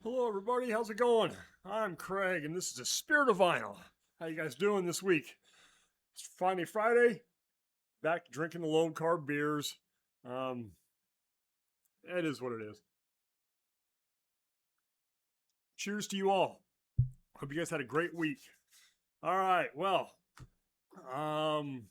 Hello, everybody. How's it going? I'm Craig, and this is the Spirit of Vinyl. How you guys doing this week? It's finally Friday. Back drinking the low carb beers. Um, it is what it is. Cheers to you all. Hope you guys had a great week. All right. Well, um,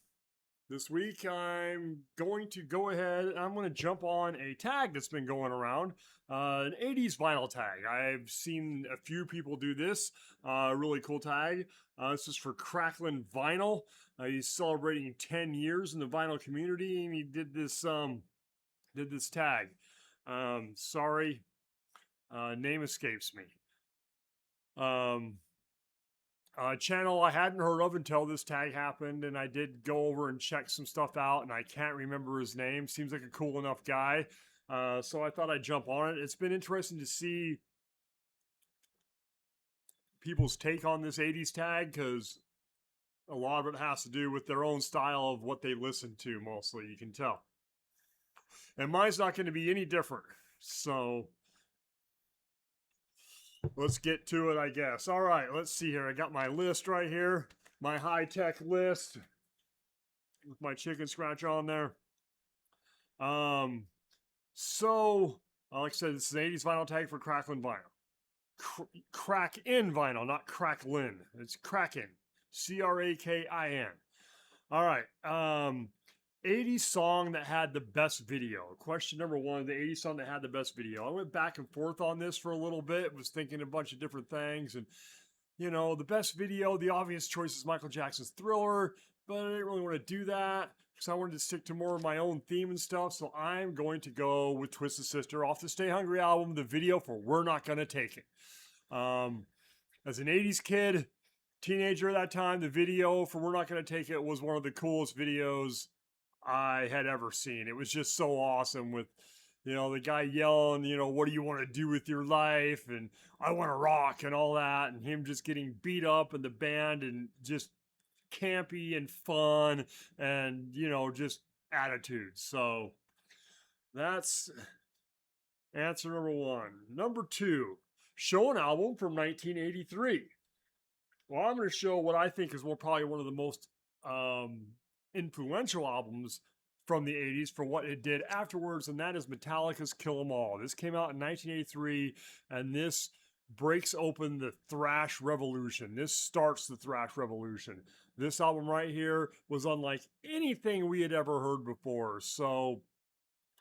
this week I'm going to go ahead and I'm going to jump on a tag that's been going around, an 80s vinyl tag. I've seen a few people do this, really cool tag. This is for Cracklin Vinyl. He's celebrating 10 years in the vinyl community, and he did this tag. Sorry, name escapes me. Channel I hadn't heard of until this tag happened, and I did go over and check some stuff out, and I can't remember his name. Seems like a cool enough guy, so I thought I'd jump on it. It's been interesting to see people's take on this 80s tag, because a lot of it has to do with their own style of what they listen to, mostly, you can tell. And mine's not going to be any different, so let's get to it, I guess. All right, let's see here. I got my list right here, my high-tech list with my chicken scratch on there. So, like I said, this is an 80s vinyl tag for Cracklin Vinyl. Crack in vinyl, not Cracklin. It's Kraken. Crakin. All right. 80s song that had the best video. Question number one, the 80s song that had the best video. I went back and forth on this for a little bit, was thinking a bunch of different things. And, the best video, the obvious choice is Michael Jackson's Thriller, but I didn't really want to do that because I wanted to stick to more of my own theme and stuff. So I'm going to go with Twisted Sister off the Stay Hungry album, the video for We're Not Gonna Take It. As an 80s kid, teenager at that time, the video for We're Not Gonna Take It was one of the coolest videos I had ever seen. It was just so awesome with, the guy yelling, what do you want to do with your life? And I want to rock and all that. And him just getting beat up in the band and just campy and fun and, just attitude. So that's answer number one. Number two, show an album from 1983. Well, I'm going to show what I think is probably one of the most influential albums from the 80s for what it did afterwards, and that is Metallica's Kill 'Em All. This came out in 1983, and this breaks open the thrash revolution. This starts the thrash revolution. This album right here was unlike anything we had ever heard before. So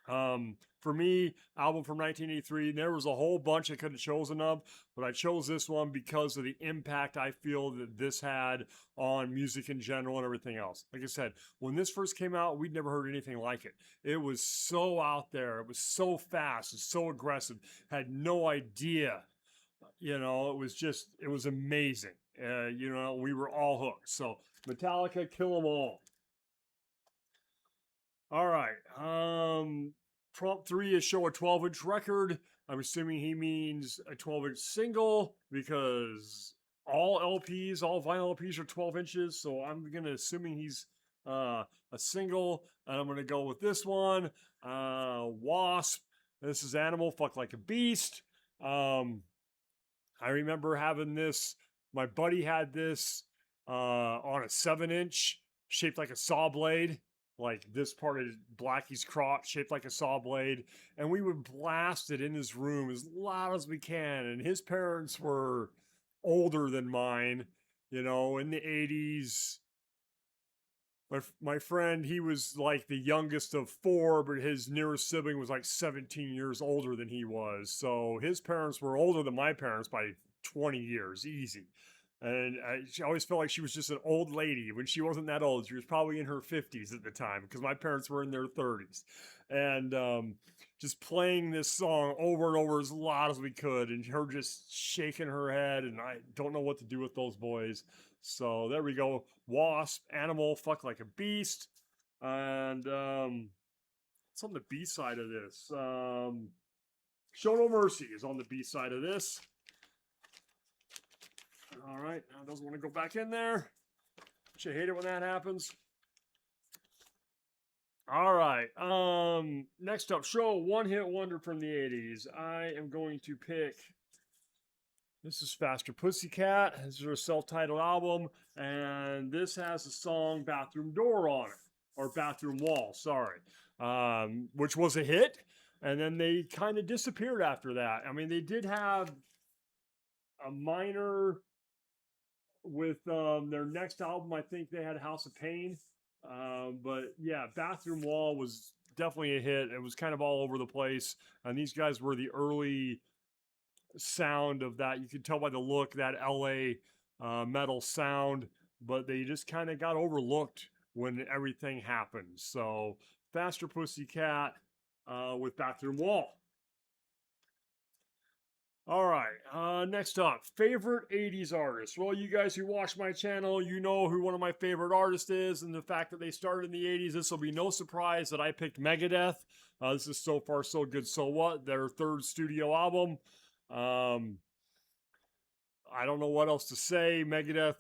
for me, album from 1983, there was a whole bunch I could have chosen of, but I chose this one because of the impact I feel that this had on music in general and everything else. Like I said, when this first came out, we'd never heard anything like it. It was so out there. It was so fast and so aggressive. Had no idea. It was amazing. We were all hooked. So Metallica, Kill 'Em All. All right. Prompt 3 is show a 12-inch record. I'm assuming he means a 12-inch single because all LPs, all vinyl LPs are 12 inches. So I'm going to assuming he's a single. And I'm going to go with this one. Wasp. This is Animal, Fuck Like a Beast. I remember having this. My buddy had this on a 7-inch shaped like a saw blade. Like this part of Blackie's crotch shaped like a saw blade, and we would blast it in his room as loud as we can. And his parents were older than mine, in the 80s. My friend, he was like the youngest of 4, but his nearest sibling was like 17 years older than he was. So his parents were older than my parents by 20 years, easy. And she always felt like she was just an old lady when she wasn't that old. She was probably in her 50s at the time because my parents were in their 30s. And just playing this song over and over as loud as we could, and her just shaking her head. And I don't know what to do with those boys. So there we go. Wasp, Animal, Fuck Like a Beast. And it's on the B side of this. Show No Mercy is on the B side of this. All right, now doesn't want to go back in there. You hate it when that happens. All right. Next up, show one hit wonder from the 80s. I am going to pick This is Faster Pussycat. This is their self-titled album, and this has the song "Bathroom Door" on it, or "Bathroom Wall." Sorry, which was a hit, and then they kind of disappeared after that. I mean, they did have a minor with their next album. I think they had House of Pain, but yeah, Bathroom Wall was definitely a hit. It was kind of all over the place, and these guys were the early sound of that. You could tell by the look, that LA metal sound, but they just kind of got overlooked when everything happened. So Faster Pussycat with Bathroom Wall. All right, next up, favorite 80s artist. Well, you guys who watch my channel, you know who one of my favorite artists is, and the fact that they started in the 80s, this will be no surprise that I picked Megadeth. This is So Far So Good So What, their third studio album. I don't know what else to say. Megadeth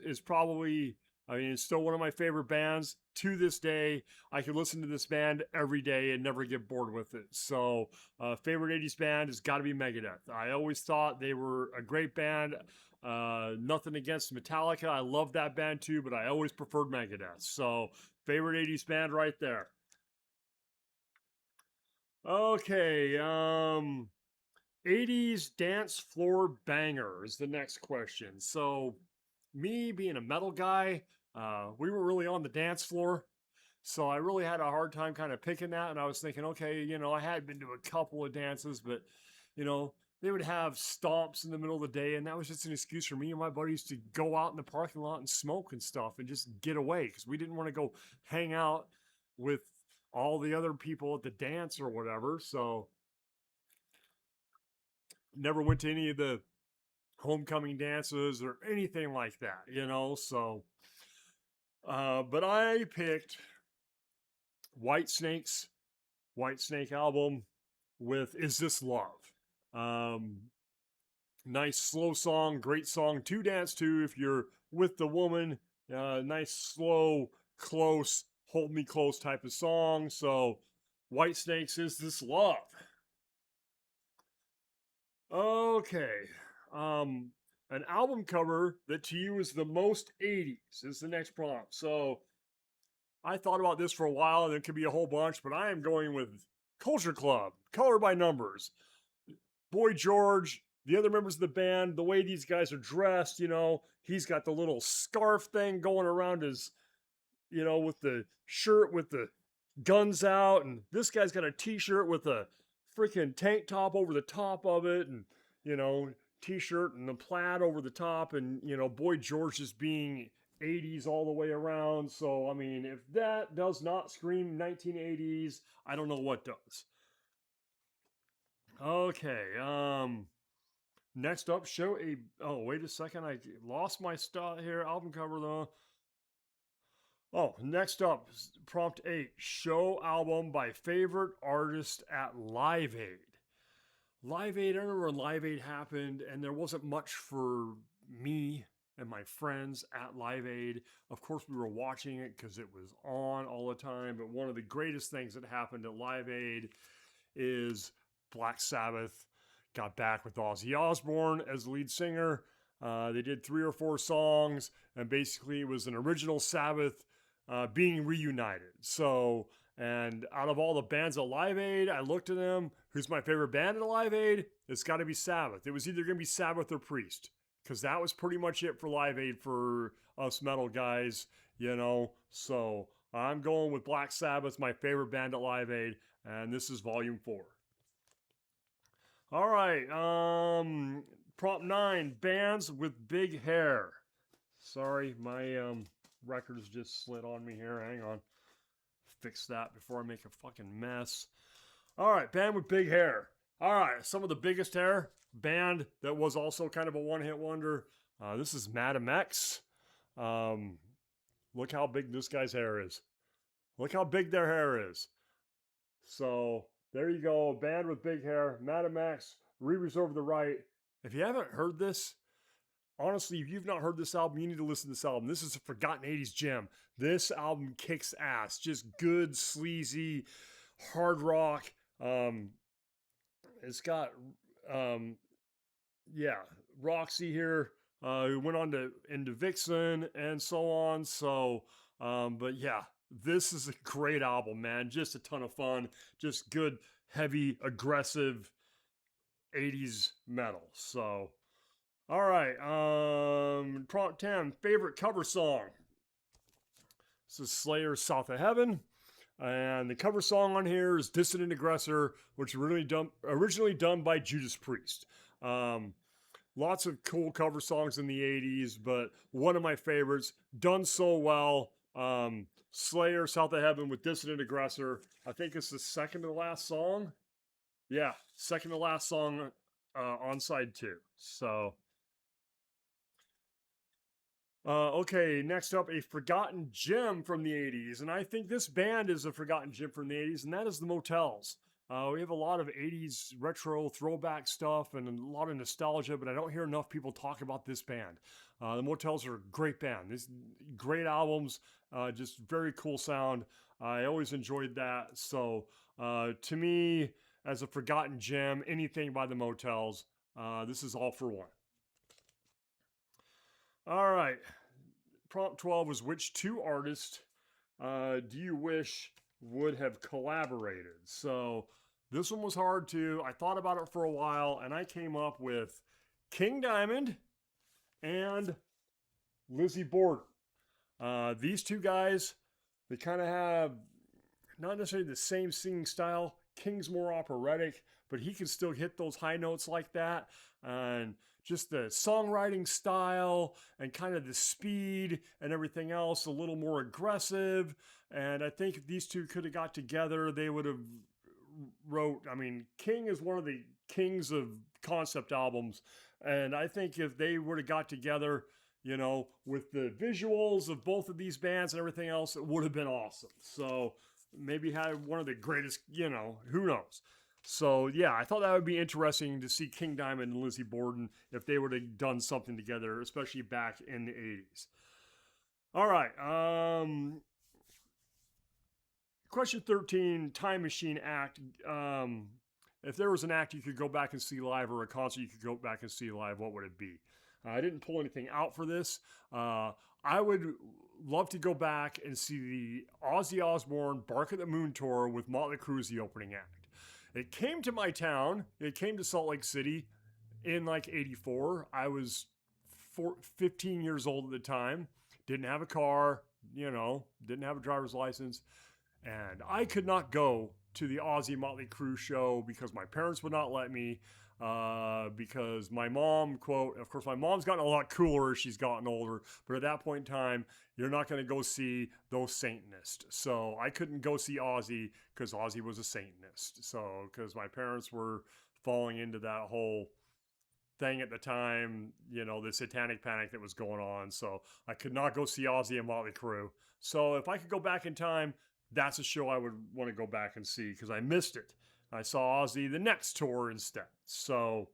is probably, I mean, it's still one of my favorite bands to this day. I could listen to this band every day and never get bored with it. So, favorite 80s band has got to be Megadeth. I always thought they were a great band. Nothing against Metallica. I love that band too, but I always preferred Megadeth. So, favorite 80s band right there. Okay, 80s dance floor banger is the next question. So, me being a metal guy, we were really on the dance floor. So, I really had a hard time kind of picking that. And I was thinking, okay, I had been to a couple of dances, but, they would have stomps in the middle of the day. And that was just an excuse for me and my buddies to go out in the parking lot and smoke and stuff and just get away because we didn't want to go hang out with all the other people at the dance or whatever. So, never went to any of the homecoming dances or anything like that. So, but I picked Whitesnake's Whitesnake album with "Is This Love." Um, Nice slow song, great song to dance to if you're with the woman. Nice slow, close, hold me close type of song. So, Whitesnake's "Is This Love." Okay. An album cover that to you is the most 80s is the next prompt. So I thought about this for a while, and there could be a whole bunch, but I am going with Culture Club, Color by Numbers. Boy George, the other members of the band, the way these guys are dressed, he's got the little scarf thing going around his, with the shirt with the guns out, and this guy's got a t-shirt with a freaking tank top over the top of it, and you know t-shirt and the plaid over the top, and Boy George is being 80s all the way around. So I mean, if that does not scream 1980s, I don't know what does. Okay, next up, show a, oh wait a second, I lost my stuff here, album cover though. Oh, next up, prompt 8, show album by favorite artist at Live Aid. Live Aid, I remember when Live Aid happened and there wasn't much for me and my friends at Live Aid. Of course, we were watching it because it was on all the time, but one of the greatest things that happened at Live Aid is Black Sabbath got back with Ozzy Osbourne as the lead singer. They did 3 or 4 songs, and basically it was an original Sabbath being reunited. So, and out of all the bands at Live Aid, I looked at them. Who's my favorite band at Live Aid? It's got to be Sabbath. It was either going to be Sabbath or Priest, because that was pretty much it for Live Aid for us metal guys. So I'm going with Black Sabbath, my favorite band at Live Aid, and this is Volume 4. All right, prompt 9, bands with big hair. Sorry, my records just slid on me here. Hang on. Fix that before I make a fucking mess. All right, band with big hair. All right, some of the biggest hair. Band that was also kind of a one-hit wonder. This is Madam X. Look how big this guy's hair is. Look how big their hair is. So there you go, band with big hair. Madam X, Re-Reserve the Right. If you haven't heard this, honestly, if you've not heard this album, you need to listen to this album. This is a forgotten 80s gem. This album kicks ass. Just good, sleazy, hard rock. It's got, yeah, Roxy here, who went on to into Vixen and so on. So, but yeah, this is a great album, man. Just a ton of fun. Just good, heavy, aggressive 80s metal. So, all right. Prompt 10, favorite cover song. This is Slayer's South of Heaven. And the cover song on here is Dissident Aggressor, which was originally done by Judas Priest. Lots of cool cover songs in the 80s, but one of my favorites, done so well. Slayer, South of Heaven with Dissident Aggressor. I think it's the second to last song. Yeah, second to last song on side 2. So, okay, next up, a forgotten gem from the 80s. And I think this band is a forgotten gem from the 80s, and that is the Motels. We have a lot of 80s retro throwback stuff and a lot of nostalgia, but I don't hear enough people talk about this band. The Motels are a great band. These great albums, just very cool sound. I always enjoyed that. So to me, as a forgotten gem, anything by the Motels, this is all for one. All right. Prompt 12 was which 2 artists do you wish would have collaborated? So this one was hard too. I thought about it for a while and I came up with King Diamond and Lizzie Borden. These 2 guys, they kind of have not necessarily the same singing style. King's more operatic, but he can still hit those high notes like that. And just the songwriting style and kind of the speed and everything else, a little more aggressive. And I think if these 2 could have got together, they would have King is one of the kings of concept albums. And I think if they would have got together, with the visuals of both of these bands and everything else, it would have been awesome. So maybe had one of the greatest, who knows? So yeah, I thought that would be interesting to see King Diamond and Lizzie Borden if they would have done something together, especially back in the 80s. All right. Question 13, Time Machine act. If there was an act you could go back and see live or a concert you could go back and see live, what would it be? I didn't pull anything out for this. I would love to go back and see the Ozzy Osbourne Bark at the Moon tour with Motley Crue as the opening act. It came to my town. It came to Salt Lake City in like 84. I was 15 years old at the time. Didn't have a car, didn't have a driver's license. And I could not go to the Ozzy Motley Crue show because my parents would not let me. Because my mom, quote, of course, my mom's gotten a lot cooler as she's gotten older, but at that point in time, you're not going to go see those Satanists. So I couldn't go see Ozzy because Ozzy was a Satanist. So, because my parents were falling into that whole thing at the time, the satanic panic that was going on. So I could not go see Ozzy and Motley Crue. So if I could go back in time, that's a show I would want to go back and see because I missed it. I saw Ozzy the next tour instead. So,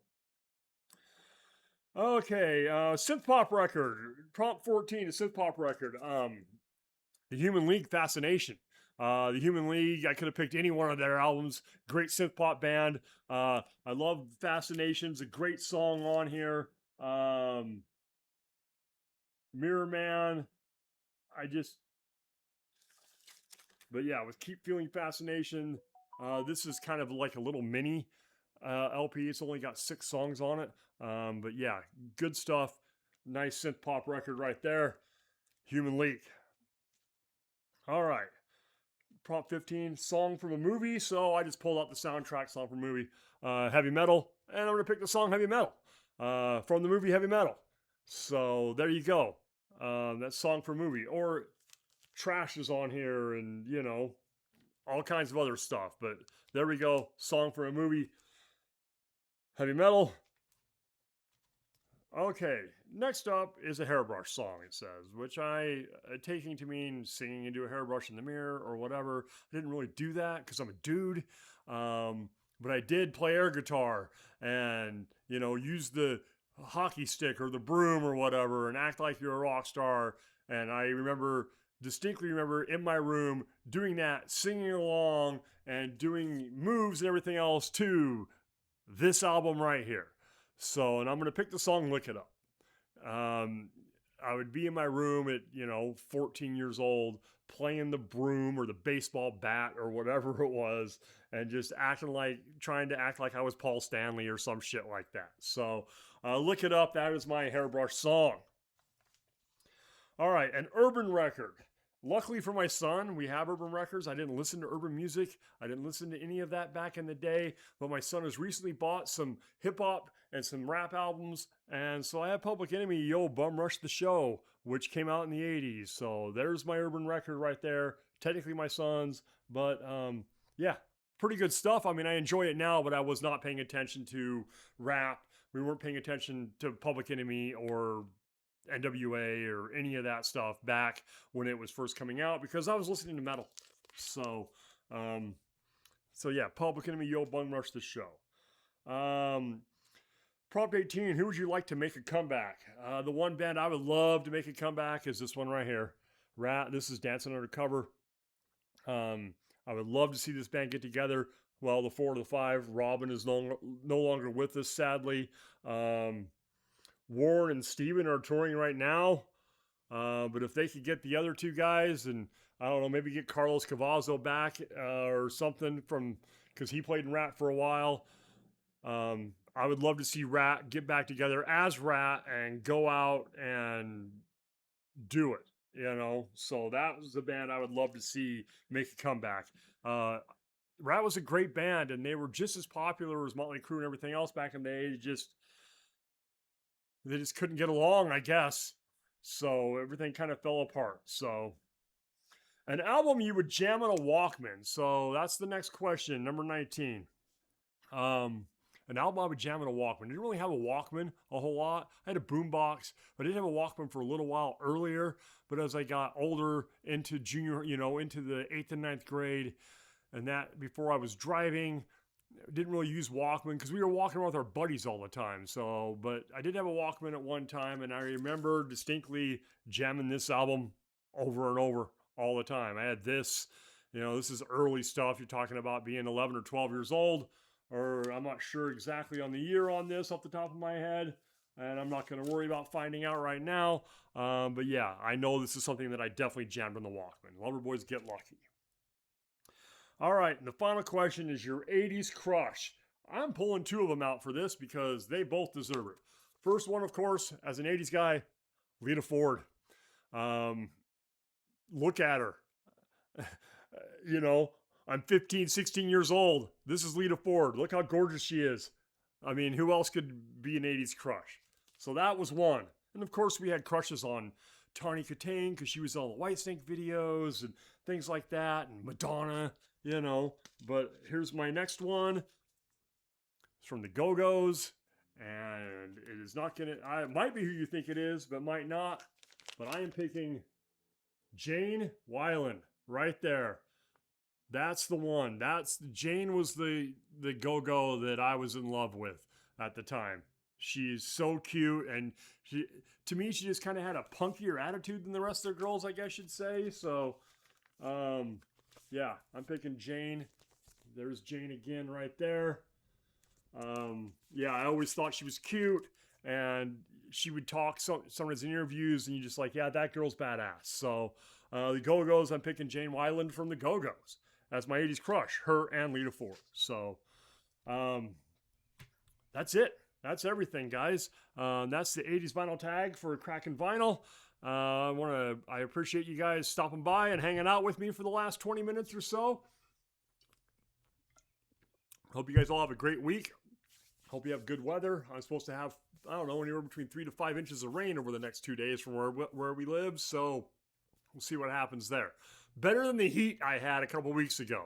okay, synth pop record. Prompt 14, a synth pop record. The Human League, Fascination. The Human League, I could have picked any one of their albums. Great synth pop band. I love Fascination's a great song on here. Mirror Man. But yeah, with Keep Feeling Fascination. This is kind of like a little mini LP. It's only got 6 songs on it. But yeah, good stuff. Nice synth pop record right there. Human League. All right. Prompt 15, song from a movie. So I just pulled out the soundtrack song from a movie, Heavy Metal. And I'm going to pick the song Heavy Metal from the movie Heavy Metal. So there you go. That song from a movie. Or Trash is on here and, all kinds of other stuff. But there we go. Song for a movie. Heavy Metal. Okay. Next up is a hairbrush song, it says, which I taking to mean singing into a hairbrush in the mirror or whatever. I didn't really do that because I'm a dude. But I did play air guitar and, use the hockey stick or the broom or whatever and act like you're a rock star. And I distinctly remember in my room doing that, singing along and doing moves and everything else to this album right here. So, and I'm going to pick the song Lick It Up. I would be in my room at, 14 years old, playing the broom or the baseball bat or whatever it was, and just trying to act like I was Paul Stanley or some shit like that. So, Lick It Up, that is my hairbrush song. All right, an urban record. Luckily for my son, we have urban records. I didn't listen to urban music. I didn't listen to any of that back in the day, but my son has recently bought some hip hop and some rap albums. And so I have Public Enemy, Yo, Bum Rush the Show, which came out in the 80s. So there's my urban record right there. Technically my son's, but yeah, pretty good stuff. I mean, I enjoy it now, but I was not paying attention to rap. We weren't paying attention to Public Enemy or NWA or any of that stuff back when it was first coming out because I was listening to metal. So, yeah, Public Enemy, Yo, Bum Rush the Show. Prompt 18, who would you like to make a comeback? The one band I would love to make a comeback is this one right here. This is Dancing Undercover. I would love to see this band get together. Well, the 4 to the 5, Robin is no longer with us, sadly. Warren and Steven are touring right now. But if they could get the other two guys and, I don't know, maybe get Carlos Cavazo back or something because he played in Rat for a while. I would love to see Rat get back together as Rat and go out and do it, So that was the band I would love to see make a comeback. Rat was a great band, and they were just as popular as Motley Crue and everything else back in the day. They just couldn't get along, I guess. So everything kind of fell apart. So an album you would jam on a Walkman. So that's the next question, number 19. An album I would jam on a Walkman. I didn't really have a Walkman a whole lot. I had a boombox, but I did have a Walkman for a little while earlier. But as I got older into into the 8th and 9th grade, and that before I was driving, didn't really use Walkman because we were walking around with our buddies all the time. So, but I did have a Walkman at one time, and I remember distinctly jamming this album over and over all the time. I had this, this is early stuff. You're talking about being 11 or 12 years old, or I'm not sure exactly on the year on this off the top of my head, and I'm not going to worry about finding out right now. But yeah, I know this is something that I definitely jammed on the Walkman. Loverboys Get Lucky. All right, and the final question is your 80s crush. I'm pulling two of them out for this because they both deserve it. First one, of course, as an 80s guy, Lita Ford. Look at her. I'm 15, 16 years old. This is Lita Ford. Look how gorgeous she is. I mean, who else could be an 80s crush? So that was one. And of course, we had crushes on Tawny Katane because she was on the Whitesnake videos and things like that, and Madonna. But here's my next one. It's from the Go-Go's, and it is not gonna, it might be who you think it is, but might not. But I am picking Jane Wyland right there. That's the one. Jane was the Go-Go that I was in love with at the time. She's so cute, and to me, she just kind of had a punkier attitude than the rest of the girls, I guess you'd say. So, yeah, I'm picking Jane. There's Jane again right there. Yeah, I always thought she was cute, and she would talk some of his interviews, and you just like, yeah, that girl's badass. So the Go-Go's, I'm picking Jane Wyland from the Go-Go's. That's my 80s crush, her and Lita Ford. So that's it. That's everything, guys. That's the 80s vinyl tag for Kraken Vinyl. I appreciate you guys stopping by and hanging out with me for the last 20 minutes or so. Hope you guys all have a great week. Hope you have good weather. I'm supposed to have, I don't know, anywhere between 3 to 5 inches of rain over the next 2 days from where we live. So we'll see what happens there. Better than the heat I had a couple weeks ago.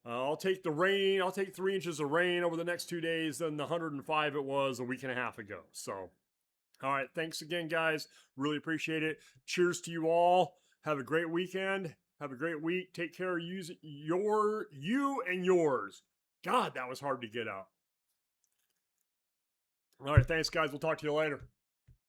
I'll take the rain. I'll take 3 inches of rain over the next 2 days than the 105 it was a week and a half ago. So, all right. Thanks again, guys. Really appreciate it. Cheers to you all. Have a great weekend. Have a great week. Take care of you and yours. God, that was hard to get out. All right. Thanks, guys. We'll talk to you later.